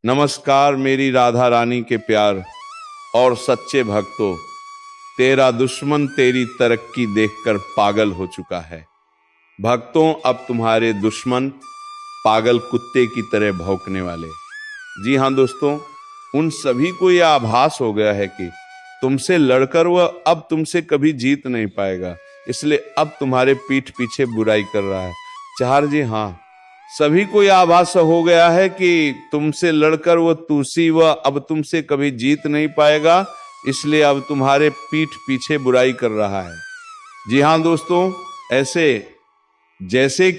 नमस्कार मेरी राधा रानी के प्यार और सच्चे भक्तों। तेरा दुश्मन तेरी तरक्की देखकर पागल हो चुका है। भक्तों, अब तुम्हारे दुश्मन पागल कुत्ते की तरह भौंकने वाले। जी हाँ दोस्तों, उन सभी को यह आभास हो गया है कि तुमसे लड़कर वह अब तुमसे कभी जीत नहीं पाएगा, इसलिए अब तुम्हारे पीठ पीछे बुराई कर रहा है। चार जी हाँ, सभी को यह आभास हो गया है कि तुमसे लड़कर वो तुलसी वह अब तुमसे कभी जीत नहीं पाएगा, इसलिए अब तुम्हारे पीठ पीछे बुराई कर रहा है। जी हाँ दोस्तों, ऐसे जैसे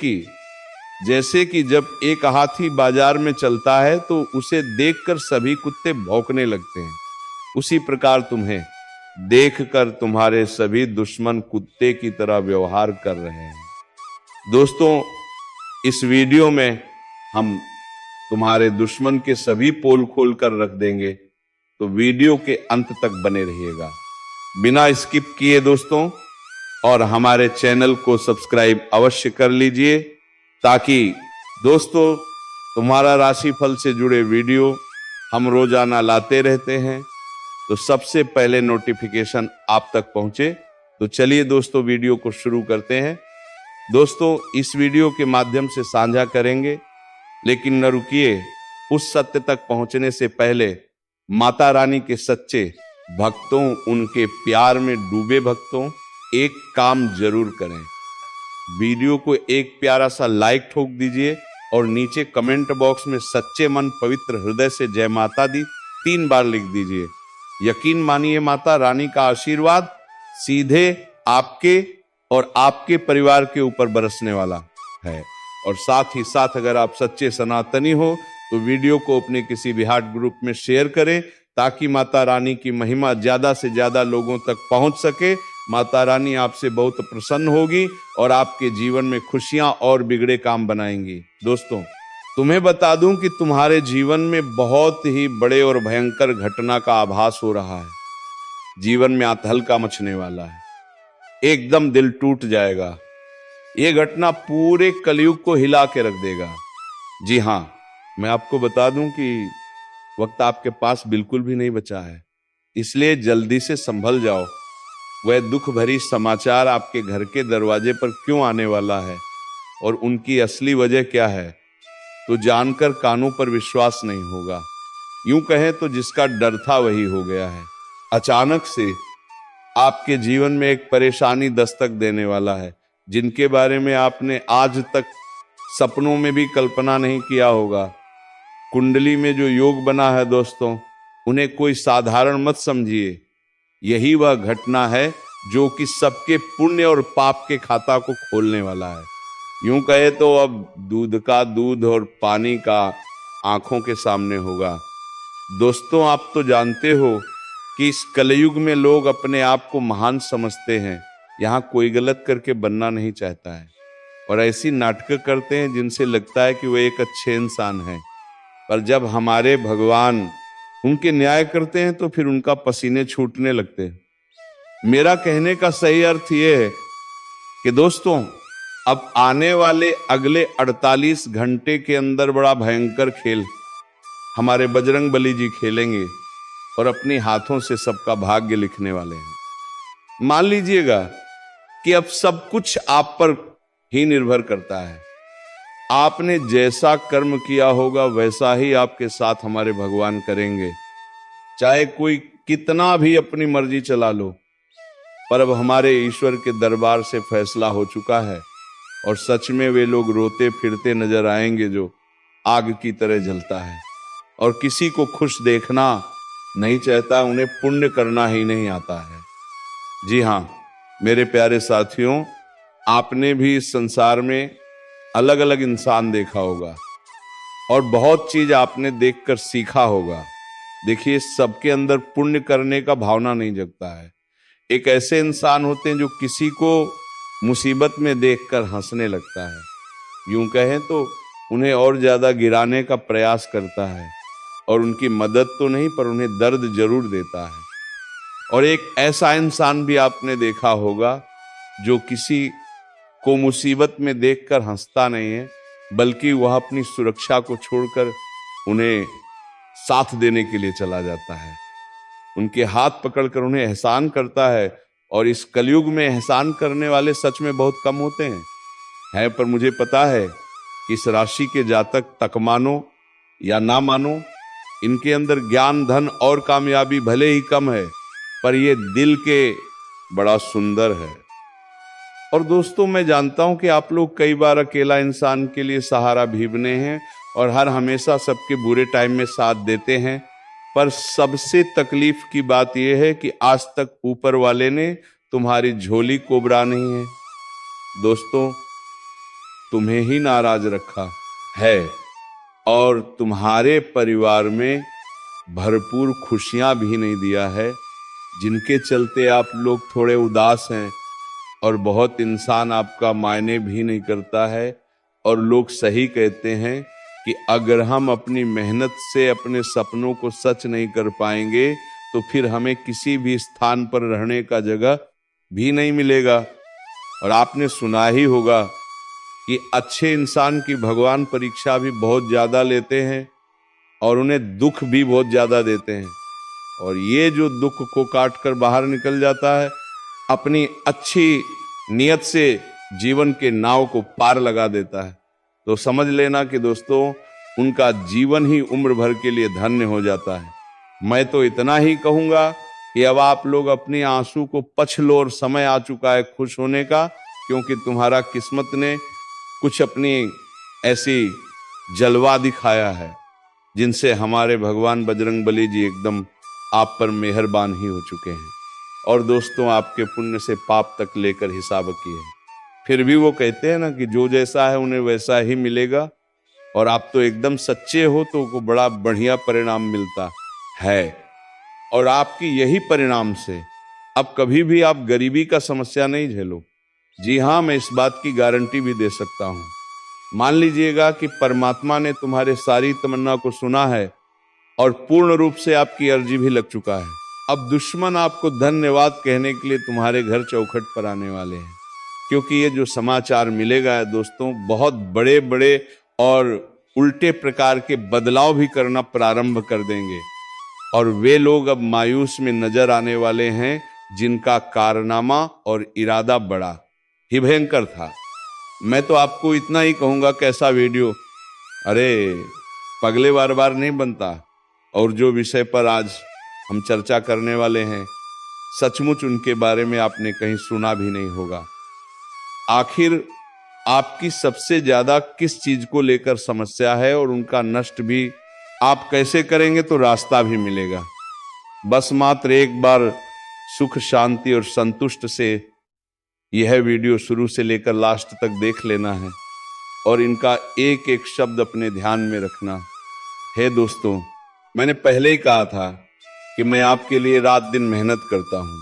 कि जब एक हाथी बाजार में चलता है तो उसे देखकर सभी कुत्ते भौंकने लगते हैं, उसी प्रकार तुम्हें देखकर तुम्हारे सभी दुश्मन कुत्ते की तरह व्यवहार कर रहे हैं। दोस्तों, इस वीडियो में हम तुम्हारे दुश्मन के सभी पोल खोल कर रख देंगे, तो वीडियो के अंत तक बने रहिएगा बिना स्किप किए दोस्तों। और हमारे चैनल को सब्सक्राइब अवश्य कर लीजिए, ताकि दोस्तों तुम्हारा राशिफल से जुड़े वीडियो हम रोजाना लाते रहते हैं, तो सबसे पहले नोटिफिकेशन आप तक पहुंचे। तो चलिए दोस्तों, वीडियो को शुरू करते हैं। दोस्तों, इस वीडियो के माध्यम से साझा करेंगे, लेकिन न रुकिए, उस सत्य तक पहुंचने से पहले माता रानी के सच्चे भक्तों, उनके प्यार में डूबे भक्तों, एक काम जरूर करें। वीडियो को एक प्यारा सा लाइक ठोक दीजिए और नीचे कमेंट बॉक्स में सच्चे मन पवित्र हृदय से जय माता दी 3 बार लिख दीजिए। यकीन मानिए, माता रानी का आशीर्वाद सीधे आपके और आपके परिवार के ऊपर बरसने वाला है। और साथ ही साथ अगर आप सच्चे सनातनी हो तो वीडियो को अपने किसी भी हार्ट ग्रुप में शेयर करें, ताकि माता रानी की महिमा ज्यादा से ज्यादा लोगों तक पहुंच सके। माता रानी आपसे बहुत प्रसन्न होगी और आपके जीवन में खुशियां और बिगड़े काम बनाएंगी। दोस्तों, तुम्हें बता दूं कि तुम्हारे जीवन में बहुत ही बड़े और भयंकर घटना का आभास हो रहा है। जीवन में आतहल्का मचने वाला है, एकदम दिल टूट जाएगा। यह घटना पूरे कलयुग को हिला के रख देगा। जी हाँ, मैं आपको बता दूं कि वक्त आपके पास बिल्कुल भी नहीं बचा है, इसलिए जल्दी से संभल जाओ। वह दुख भरी समाचार आपके घर के दरवाजे पर क्यों आने वाला है और उनकी असली वजह क्या है, तो जानकर कानों पर विश्वास नहीं होगा। यूं कहें तो जिसका डर था वही हो गया है। अचानक से आपके जीवन में एक परेशानी दस्तक देने वाला है, जिनके बारे में आपने आज तक सपनों में भी कल्पना नहीं किया होगा। कुंडली में जो योग बना है दोस्तों, उन्हें कोई साधारण मत समझिए। यही वह घटना है जो कि सबके पुण्य और पाप के खाता को खोलने वाला है। यूं कहे तो अब दूध का दूध और पानी का आंखों के सामने होगा। दोस्तों, आप तो जानते हो कि इस कलयुग में लोग अपने आप को महान समझते हैं। यहाँ कोई गलत करके बनना नहीं चाहता है, और ऐसी नाटक करते हैं जिनसे लगता है कि वो एक अच्छे इंसान हैं। पर जब हमारे भगवान उनके न्याय करते हैं तो फिर उनका पसीने छूटने लगते हैं। मेरा कहने का सही अर्थ यह है कि दोस्तों, अब आने वाले अगले 48 घंटे के अंदर बड़ा भयंकर खेल हमारे बजरंग बली जी खेलेंगे और अपने हाथों से सबका भाग्य लिखने वाले हैं। मान लीजिएगा कि अब सब कुछ आप पर ही निर्भर करता है। आपने जैसा कर्म किया होगा वैसा ही आपके साथ हमारे भगवान करेंगे, चाहे कोई कितना भी अपनी मर्जी चला लो। पर अब हमारे ईश्वर के दरबार से फैसला हो चुका है, और सच में वे लोग रोते फिरते नजर आएंगे जो आग की तरह जलता है। और किसी को खुश देखना नहीं चाहता, उन्हें पुण्य करना ही नहीं आता है। जी हाँ मेरे प्यारे साथियों, आपने भी इस संसार में अलग अलग इंसान देखा होगा और बहुत चीज आपने देखकर सीखा होगा। देखिए, सबके अंदर पुण्य करने का भावना नहीं जगता है। एक ऐसे इंसान होते हैं जो किसी को मुसीबत में देखकर हंसने लगता है, यूं कहें तो उन्हें और ज्यादा गिराने का प्रयास करता है, और उनकी मदद तो नहीं पर उन्हें दर्द जरूर देता है। और एक ऐसा इंसान भी आपने देखा होगा जो किसी को मुसीबत में देखकर हंसता नहीं है, बल्कि वह अपनी सुरक्षा को छोड़कर उन्हें साथ देने के लिए चला जाता है, उनके हाथ पकड़कर उन्हें एहसान करता है। और इस कलयुग में एहसान करने वाले सच में बहुत कम होते हैं, पर मुझे पता है कि इस राशि के जातक तक मानो या ना मानो, इनके अंदर ज्ञान, धन और कामयाबी भले ही कम है, पर ये दिल के बड़ा सुंदर है। और दोस्तों, मैं जानता हूं कि आप लोग कई बार अकेला इंसान के लिए सहारा भी बने हैं और हर हमेशा सबके बुरे टाइम में साथ देते हैं, पर सबसे तकलीफ की बात यह है कि आज तक ऊपर वाले ने तुम्हारी झोली कोबरा नहीं है। दोस्तों, तुम्हें ही नाराज रखा है और तुम्हारे परिवार में भरपूर खुशियां भी नहीं दिया है, जिनके चलते आप लोग थोड़े उदास हैं और बहुत इंसान आपका मायने भी नहीं करता है। और लोग सही कहते हैं कि अगर हम अपनी मेहनत से अपने सपनों को सच नहीं कर पाएंगे तो फिर हमें किसी भी स्थान पर रहने का जगह भी नहीं मिलेगा। और आपने सुना ही होगा कि अच्छे इंसान की भगवान परीक्षा भी बहुत ज्यादा लेते हैं और उन्हें दुख भी बहुत ज्यादा देते हैं, और ये जो दुख को काट कर बाहर निकल जाता है, अपनी अच्छी नियत से जीवन के नाव को पार लगा देता है, तो समझ लेना कि दोस्तों, उनका जीवन ही उम्र भर के लिए धन्य हो जाता है। मैं तो इतना ही कहूंगा कि अब आप लोग अपनी आंसू को पछ लो और समय आ चुका है खुश होने का, क्योंकि तुम्हारा किस्मत ने कुछ अपनी ऐसी जलवा दिखाया है जिनसे हमारे भगवान बजरंगबली जी एकदम आप पर मेहरबान ही हो चुके हैं। और दोस्तों, आपके पुण्य से पाप तक लेकर हिसाब किए, फिर भी वो कहते हैं ना कि जो जैसा है उन्हें वैसा ही मिलेगा, और आप तो एकदम सच्चे हो तो को बड़ा बढ़िया परिणाम मिलता है। और आपकी यही परिणाम से अब कभी भी आप गरीबी का समस्या नहीं झेलो। जी हाँ, मैं इस बात की गारंटी भी दे सकता हूं। मान लीजिएगा कि परमात्मा ने तुम्हारे सारी तमन्ना को सुना है और पूर्ण रूप से आपकी अर्जी भी लग चुका है। अब दुश्मन आपको धन्यवाद कहने के लिए तुम्हारे घर चौखट पर आने वाले हैं, क्योंकि ये जो समाचार मिलेगा है दोस्तों, बहुत बड़े बड़े और उल्टे प्रकार के बदलाव भी करना प्रारंभ कर देंगे। और वे लोग अब मायूस में नजर आने वाले हैं जिनका कारनामा और इरादा बड़ा ही भयंकर था। मैं तो आपको इतना ही कहूंगा, कैसा वीडियो, अरे पगले बार बार नहीं बनता। और जो विषय पर आज हम चर्चा करने वाले हैं, सचमुच उनके बारे में आपने कहीं सुना भी नहीं होगा। आखिर आपकी सबसे ज्यादा किस चीज को लेकर समस्या है और उनका नष्ट भी आप कैसे करेंगे तो रास्ता भी मिलेगा। बस मात्र एक बार सुख, शांति और संतुष्ट से यह वीडियो शुरू से लेकर लास्ट तक देख लेना है और इनका एक एक शब्द अपने ध्यान में रखना है। दोस्तों, मैंने पहले ही कहा था कि मैं आपके लिए रात दिन मेहनत करता हूँ,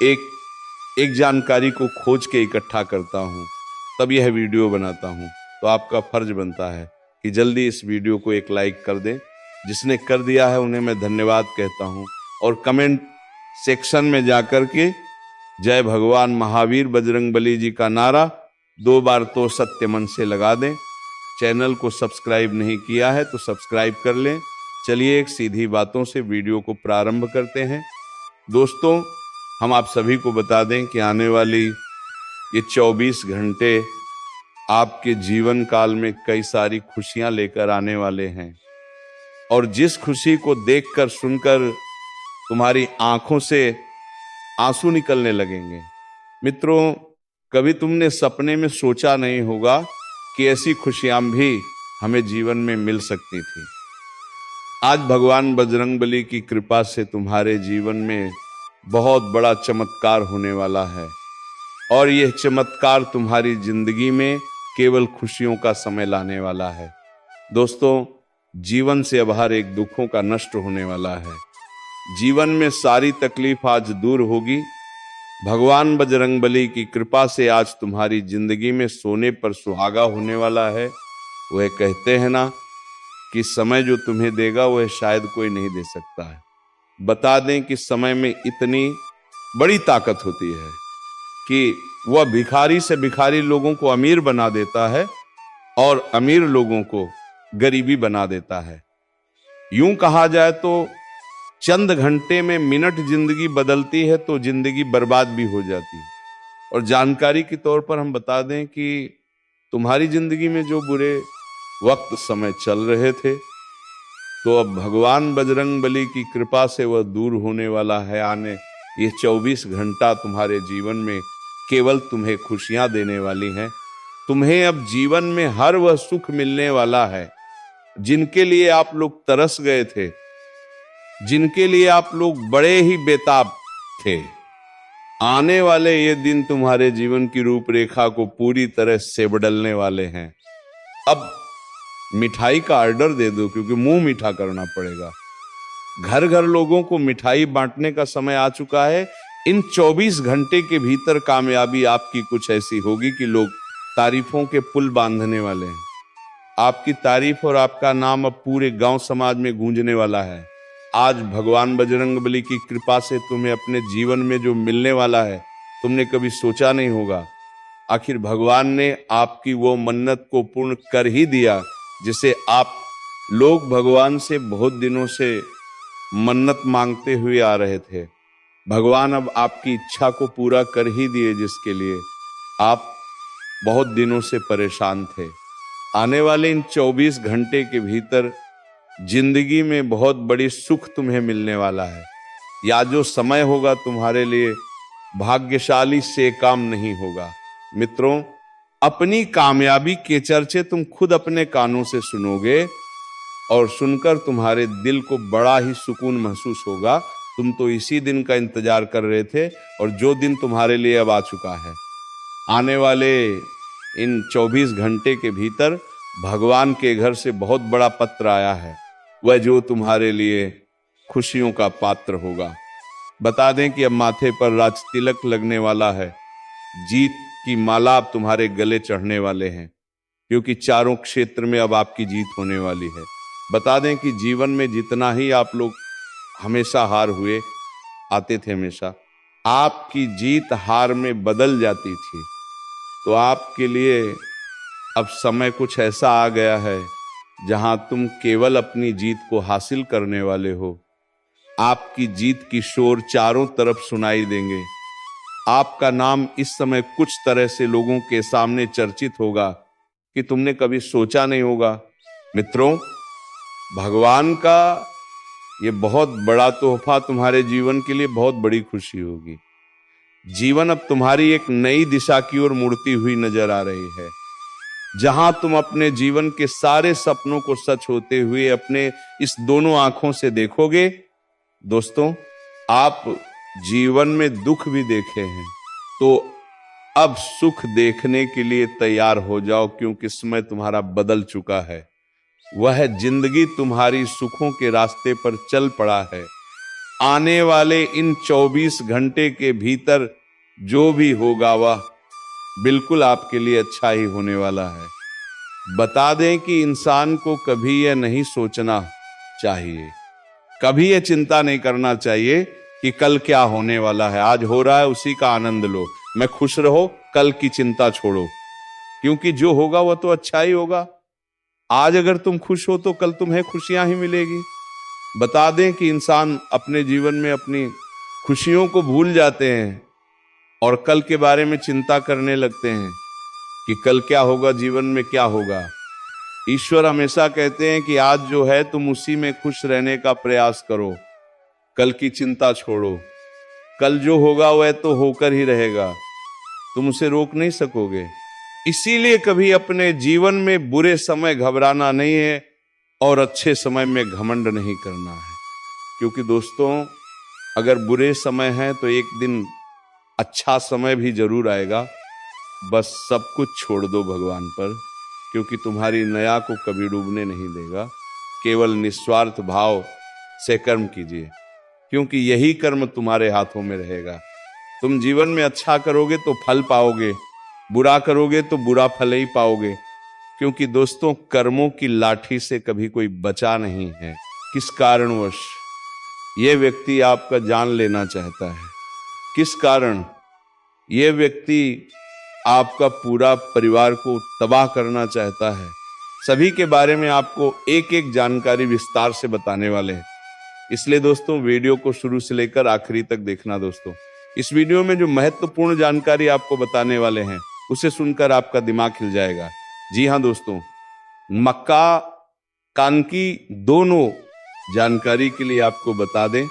एक जानकारी को खोज के इकट्ठा करता हूँ, तब यह वीडियो बनाता हूँ। तो आपका फर्ज बनता है कि जल्दी इस वीडियो को एक लाइक कर दें। जिसने कर दिया है उन्हें मैं धन्यवाद कहता हूँ, और कमेंट सेक्शन में जाकर के जय भगवान महावीर बजरंगबली जी का नारा 2 बार तो सत्य मन से लगा दें। चैनल को सब्सक्राइब नहीं किया है तो सब्सक्राइब कर लें। चलिए एक सीधी बातों से वीडियो को प्रारंभ करते हैं। दोस्तों, हम आप सभी को बता दें कि आने वाली ये 24 घंटे आपके जीवन काल में कई सारी खुशियां लेकर आने वाले हैं, और जिस खुशी को देखकर सुनकर तुम्हारी आंखों से आंसू निकलने लगेंगे। मित्रों, कभी तुमने सपने में सोचा नहीं होगा कि ऐसी खुशियां भी हमें जीवन में मिल सकती थी। आज भगवान बजरंगबली की कृपा से तुम्हारे जीवन में बहुत बड़ा चमत्कार होने वाला है, और यह चमत्कार तुम्हारी जिंदगी में केवल खुशियों का समय लाने वाला है। दोस्तों, जीवन से अब हर एक दुखों का नष्ट होने वाला है। जीवन में सारी तकलीफ आज दूर होगी। भगवान बजरंगबली की कृपा से आज तुम्हारी जिंदगी में सोने पर सुहागा होने वाला है। वह कहते हैं ना कि समय जो तुम्हें देगा वह शायद कोई नहीं दे सकता है। बता दें कि समय में इतनी बड़ी ताकत होती है कि वह भिखारी से भिखारी लोगों को अमीर बना देता है और अमीर लोगों को गरीबी बना देता है। यूं कहा जाए तो चंद घंटे में मिनट जिंदगी बदलती है तो जिंदगी बर्बाद भी हो जाती है। और जानकारी के तौर पर हम बता दें कि तुम्हारी जिंदगी में जो बुरे वक्त समय चल रहे थे, तो अब भगवान बजरंग बली की कृपा से वह दूर होने वाला है। आने ये 24 घंटा तुम्हारे जीवन में केवल तुम्हें खुशियां देने वाली हैं। तुम्हें अब जीवन में हर वह सुख मिलने वाला है जिनके लिए आप लोग तरस गए थे, जिनके लिए आप लोग बड़े ही बेताब थे। आने वाले ये दिन तुम्हारे जीवन की रूपरेखा को पूरी तरह से बदलने वाले हैं। अब मिठाई का ऑर्डर दे दो, क्योंकि मुंह मीठा करना पड़ेगा। घर घर लोगों को मिठाई बांटने का समय आ चुका है। इन 24 घंटे के भीतर कामयाबी आपकी कुछ ऐसी होगी कि लोग तारीफों के पुल बांधने वाले हैं। आपकी तारीफ और आपका नाम अब पूरे गांव समाज में गूंजने वाला है। आज भगवान बजरंगबली की कृपा से तुम्हें अपने जीवन में जो मिलने वाला है, तुमने कभी सोचा नहीं होगा। आखिर भगवान ने आपकी वो मन्नत को पूर्ण कर ही दिया जिसे आप लोग भगवान से बहुत दिनों से मन्नत मांगते हुए आ रहे थे। भगवान अब आपकी इच्छा को पूरा कर ही दिए, जिसके लिए आप बहुत दिनों से परेशान थे। आने वाले इन 24 घंटे के भीतर जिंदगी में बहुत बड़ी सुख तुम्हें मिलने वाला है। या जो समय होगा तुम्हारे लिए भाग्यशाली से काम नहीं होगा। मित्रों, अपनी कामयाबी के चर्चे तुम खुद अपने कानों से सुनोगे और सुनकर तुम्हारे दिल को बड़ा ही सुकून महसूस होगा। तुम तो इसी दिन का इंतजार कर रहे थे और जो दिन तुम्हारे लिए अब आ चुका है। आने वाले इन 24 घंटे के भीतर भगवान के घर से बहुत बड़ा पत्र आया है, वह जो तुम्हारे लिए खुशियों का पात्र होगा। बता दें कि अब माथे पर राज तिलक लगने वाला है। जीत की माला अब तुम्हारे गले चढ़ने वाले हैं, क्योंकि चारों क्षेत्र में अब आपकी जीत होने वाली है। बता दें कि जीवन में जितना ही आप लोग हमेशा हार हुए आते थे, हमेशा आपकी जीत हार में बदल जाती थी। तो आपके लिए अब समय कुछ ऐसा आ गया है जहां तुम केवल अपनी जीत को हासिल करने वाले हो। आपकी जीत की शोर चारों तरफ सुनाई देंगे। आपका नाम इस समय कुछ तरह से लोगों के सामने चर्चित होगा कि तुमने कभी सोचा नहीं होगा। मित्रों, भगवान का ये बहुत बड़ा तोहफा तुम्हारे जीवन के लिए बहुत बड़ी खुशी होगी। जीवन अब तुम्हारी एक नई दिशा की ओर मुड़ती हुई नजर आ रही है, जहां तुम अपने जीवन के सारे सपनों को सच होते हुए अपने इस दोनों आंखों से देखोगे। दोस्तों, आप जीवन में दुख भी देखे हैं, तो अब सुख देखने के लिए तैयार हो जाओ, क्योंकि समय तुम्हारा बदल चुका है। वह जिंदगी तुम्हारी सुखों के रास्ते पर चल पड़ा है। आने वाले इन 24 घंटे के भीतर जो भी होगा वह बिल्कुल आपके लिए अच्छा ही होने वाला है। बता दें कि इंसान को कभी यह नहीं सोचना चाहिए, कभी यह चिंता नहीं करना चाहिए कि कल क्या होने वाला है। आज हो रहा है उसी का आनंद लो, मैं खुश रहो, कल की चिंता छोड़ो, क्योंकि जो होगा वह तो अच्छा ही होगा। आज अगर तुम खुश हो तो कल तुम्हें खुशियां ही मिलेगी। बता दें कि इंसान अपने जीवन में अपनी खुशियों को भूल जाते हैं और कल के बारे में चिंता करने लगते हैं कि कल क्या होगा, जीवन में क्या होगा। ईश्वर हमेशा कहते हैं कि आज जो है तुम उसी में खुश रहने का प्रयास करो, कल की चिंता छोड़ो। कल जो होगा वह तो होकर ही रहेगा, तुम उसे रोक नहीं सकोगे। इसीलिए कभी अपने जीवन में बुरे समय घबराना नहीं है और अच्छे समय में घमंड नहीं करना है, क्योंकि दोस्तों, अगर बुरे समय हैं तो एक दिन अच्छा समय भी जरूर आएगा। बस सब कुछ छोड़ दो भगवान पर, क्योंकि तुम्हारी नया को कभी डूबने नहीं देगा। केवल निस्वार्थ भाव से कर्म कीजिए, क्योंकि यही कर्म तुम्हारे हाथों में रहेगा। तुम जीवन में अच्छा करोगे तो फल पाओगे, बुरा करोगे तो बुरा फल ही पाओगे, क्योंकि दोस्तों, कर्मों की लाठी से कभी कोई बचा नहीं है। किस कारणवश यह व्यक्ति आपका जान लेना चाहता है, किस कारण यह व्यक्ति आपका पूरा परिवार को तबाह करना चाहता है, सभी के बारे में आपको एक एक जानकारी विस्तार से बताने वाले हैं। इसलिए दोस्तों वीडियो को शुरू से लेकर आखिरी तक देखना। दोस्तों इस वीडियो में जो महत्वपूर्ण जानकारी आपको बताने वाले हैं उसे सुनकर आपका दिमाग हिल जाएगा। जी हाँ दोस्तों, मक्का कान की दोनों जानकारी के लिए आपको बता दें,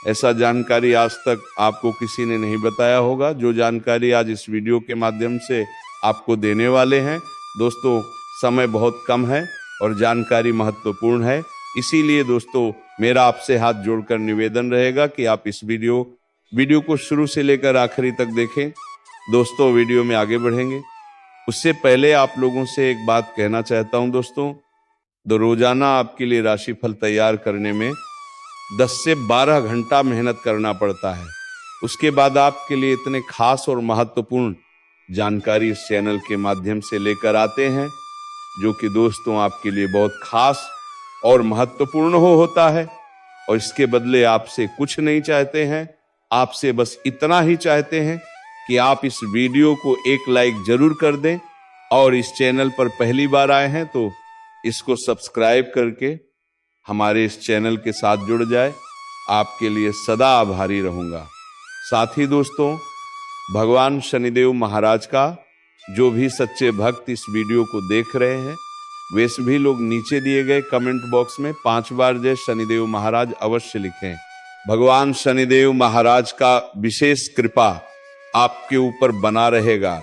ऐसा जानकारी आज तक आपको किसी ने नहीं बताया होगा। जो जानकारी आज इस वीडियो के माध्यम से आपको देने वाले हैं दोस्तों, समय बहुत कम है और जानकारी महत्वपूर्ण है। इसीलिए दोस्तों मेरा आपसे हाथ जोड़कर निवेदन रहेगा कि आप इस वीडियो को शुरू से लेकर आखिरी तक देखें। दोस्तों वीडियो में आगे बढ़ेंगे उससे पहले आप लोगों से एक बात कहना चाहता हूं दोस्तों, रोजाना आपके लिए राशिफल तैयार करने में 10 से 12 घंटा मेहनत करना पड़ता है। उसके बाद आपके लिए इतने खास और महत्वपूर्ण जानकारी इस चैनल के माध्यम से लेकर आते हैं, जो कि दोस्तों आपके लिए बहुत खास और महत्वपूर्ण होता है। और इसके बदले आपसे कुछ नहीं चाहते हैं, आपसे बस इतना ही चाहते हैं कि आप इस वीडियो को एक लाइक जरूर कर दें और इस चैनल पर पहली बार आए हैं तो इसको सब्सक्राइब करके हमारे इस चैनल के साथ जुड़ जाए। आपके लिए सदा आभारी रहूंगा। साथ ही दोस्तों भगवान शनिदेव महाराज का जो भी सच्चे भक्त इस वीडियो को देख रहे हैं वे सभी लोग नीचे दिए गए कमेंट बॉक्स में 5 बार जय शनिदेव महाराज अवश्य लिखें। भगवान शनिदेव महाराज का विशेष कृपा आपके ऊपर बना रहेगा।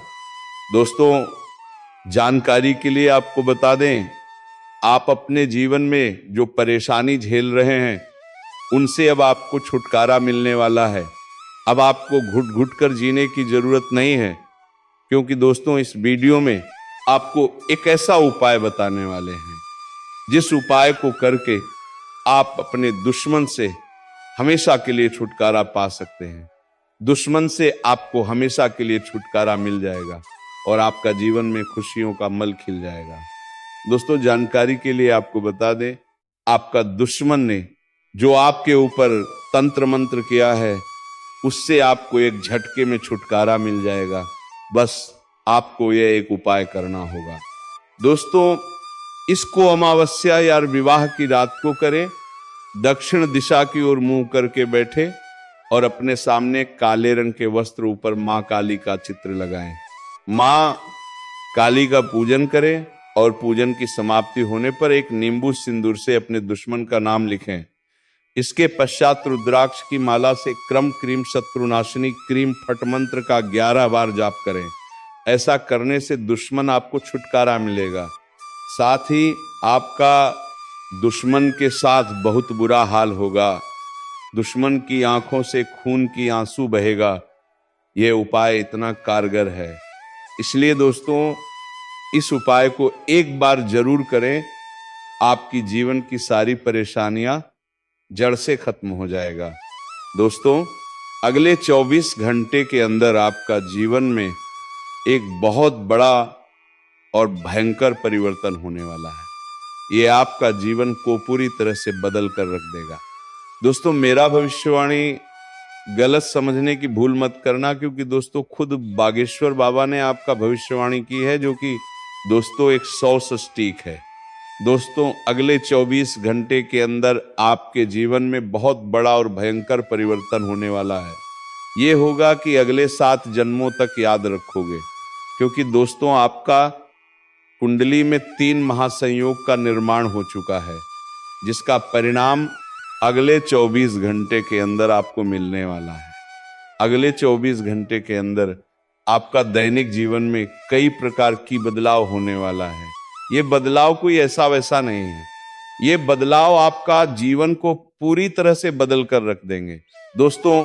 दोस्तों जानकारी के लिए आपको बता दें, आप अपने जीवन में जो परेशानी झेल रहे हैं उनसे अब आपको छुटकारा मिलने वाला है। अब आपको घुट घुट कर जीने की जरूरत नहीं है, क्योंकि दोस्तों इस वीडियो में आपको एक ऐसा उपाय बताने वाले हैं जिस उपाय को करके आप अपने दुश्मन से हमेशा के लिए छुटकारा पा सकते हैं। दुश्मन से आपको हमेशा के लिए छुटकारा मिल जाएगा और आपका जीवन में खुशियों का मल खिल जाएगा। दोस्तों जानकारी के लिए आपको बता दें, आपका दुश्मन ने जो आपके ऊपर तंत्र मंत्र किया है उससे आपको एक झटके में छुटकारा मिल जाएगा। बस आपको यह एक उपाय करना होगा। दोस्तों इसको अमावस्या या विवाह की रात को करें, दक्षिण दिशा की ओर मुंह करके बैठे और अपने सामने काले रंग के वस्त्र ऊपर मां काली का चित्र लगाएं। मां काली का पूजन करें और पूजन की समाप्ति होने पर एक नींबू सिंदूर से अपने दुश्मन का नाम लिखें। इसके पश्चात रुद्राक्ष की माला से क्रम क्रीम शत्रुनाशिनी क्रीम फट मंत्र का 11 बार जाप करें। ऐसा करने से दुश्मन आपको छुटकारा मिलेगा। साथ ही आपका दुश्मन के साथ बहुत बुरा हाल होगा। दुश्मन की आंखों से खून की आंसू बहेगा। यह उपाय इतना कारगर है, इसलिए दोस्तों इस उपाय को एक बार जरूर करें। आपकी जीवन की सारी परेशानियां जड़ से खत्म हो जाएगा। दोस्तों अगले 24 घंटे के अंदर आपका जीवन में एक बहुत बड़ा और भयंकर परिवर्तन होने वाला है। ये आपका जीवन को पूरी तरह से बदल कर रख देगा। दोस्तों मेरा भविष्यवाणी गलत समझने की भूल मत करना, क्योंकि दोस्तों खुद बागेश्वर बाबा ने आपका भविष्यवाणी की है, जो कि दोस्तों एक 100 सटीक है। दोस्तों अगले 24 घंटे के अंदर आपके जीवन में बहुत बड़ा और भयंकर परिवर्तन होने वाला है। ये होगा कि अगले 7 जन्मों तक याद रखोगे, क्योंकि दोस्तों आपका कुंडली में 3 महासंयोग का निर्माण हो चुका है, जिसका परिणाम अगले 24 घंटे के अंदर आपको मिलने वाला है। अगले 24 घंटे के अंदर आपका दैनिक जीवन में कई प्रकार की बदलाव होने वाला है। ये बदलाव कोई ऐसा वैसा नहीं है, ये बदलाव आपका जीवन को पूरी तरह से बदल कर रख देंगे। दोस्तों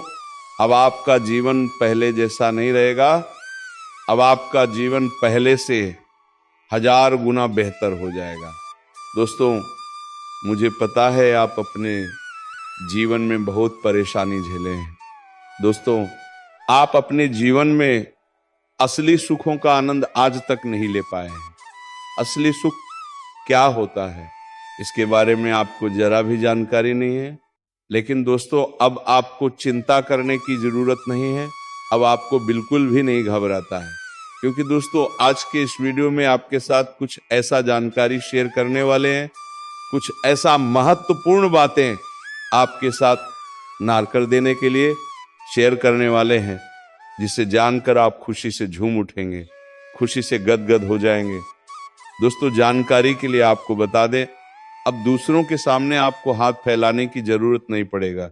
अब आपका जीवन पहले जैसा नहीं रहेगा, अब आपका जीवन पहले से 1000 गुना बेहतर हो जाएगा। दोस्तों मुझे पता है आप अपने जीवन में बहुत परेशानी झेले हैं। दोस्तों आप अपने जीवन में असली सुखों का आनंद आज तक नहीं ले पाए हैं। असली सुख क्या होता है इसके बारे में आपको जरा भी जानकारी नहीं है। लेकिन दोस्तों अब आपको चिंता करने की जरूरत नहीं है, अब आपको बिल्कुल भी नहीं घबराता है, क्योंकि दोस्तों आज के इस वीडियो में आपके साथ कुछ ऐसा जानकारी शेयर करने वाले हैं, कुछ ऐसा महत्वपूर्ण बातें आपके साथ नारकर देने के लिए शेयर करने वाले हैं, जिसे जानकर आप खुशी से झूम उठेंगे, खुशी से गदगद हो जाएंगे। दोस्तों जानकारी के लिए आपको बता दें, अब दूसरों के सामने आपको हाथ फैलाने की जरूरत नहीं पड़ेगा।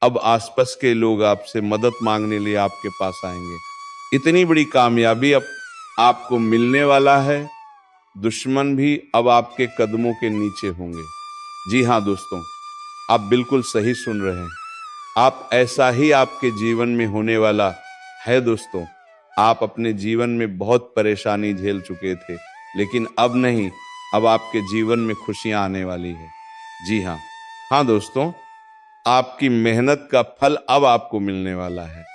अब आसपास के लोग आपसे मदद मांगने लिए आपके पास आएंगे। इतनी बड़ी कामयाबी अब आपको मिलने वाला है, दुश्मन भी अब आपके कदमों के नीचे होंगे। जी हाँ दोस्तों, आप बिल्कुल सही सुन रहे हैं। आप ऐसा ही आपके जीवन में होने वाला है दोस्तों। आप अपने जीवन में बहुत परेशानी झेल चुके थे, लेकिन अब नहीं, अब आपके जीवन में खुशियां आने वाली है। जी हाँ, हाँ दोस्तों, आपकी मेहनत का फल अब आपको मिलने वाला है।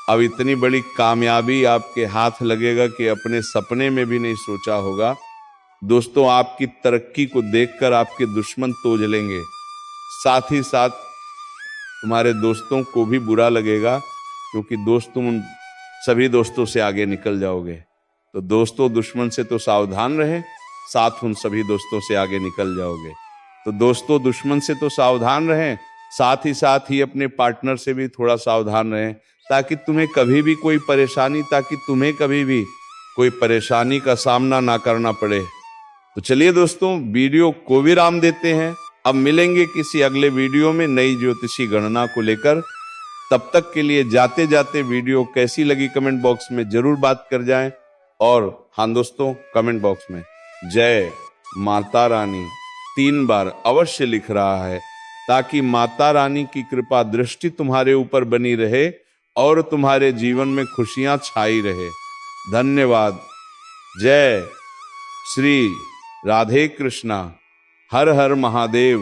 अब इतनी बड़ी कामयाबी आपके हाथ लगेगा कि अपने सपने में भी नहीं सोचा होगा। दोस्तों आपकी तरक्की को देखकर आपके दुश्मन तोज लेंगे, साथ ही साथ तुम्हारे दोस्तों को भी बुरा लगेगा, क्योंकि दोस्त तुम उन सभी दोस्तों से आगे निकल जाओगे। तो दोस्तों दुश्मन से तो सावधान रहें, साथ उन सभी दोस्तों से आगे निकल जाओगे। तो दोस्तों दुश्मन से तो सावधान रहें, साथ ही अपने पार्टनर से भी थोड़ा सावधान रहें, ताकि तुम्हें कभी भी कोई परेशानी का सामना ना करना पड़े। तो चलिए दोस्तों वीडियो को विराम देते हैं। अब मिलेंगे किसी अगले वीडियो में नई ज्योतिषी गणना को लेकर। तब तक के लिए जाते जाते वीडियो कैसी लगी कमेंट बॉक्स में जरूर बात कर जाएं। और हाँ दोस्तों, कमेंट बॉक्स में जय माता रानी 3 बार अवश्य लिख रहा है, ताकि माता रानी की कृपा दृष्टि तुम्हारे ऊपर बनी रहे और तुम्हारे जीवन में खुशियां छाई रहे। धन्यवाद। जय श्री राधे कृष्णा। हर हर महादेव।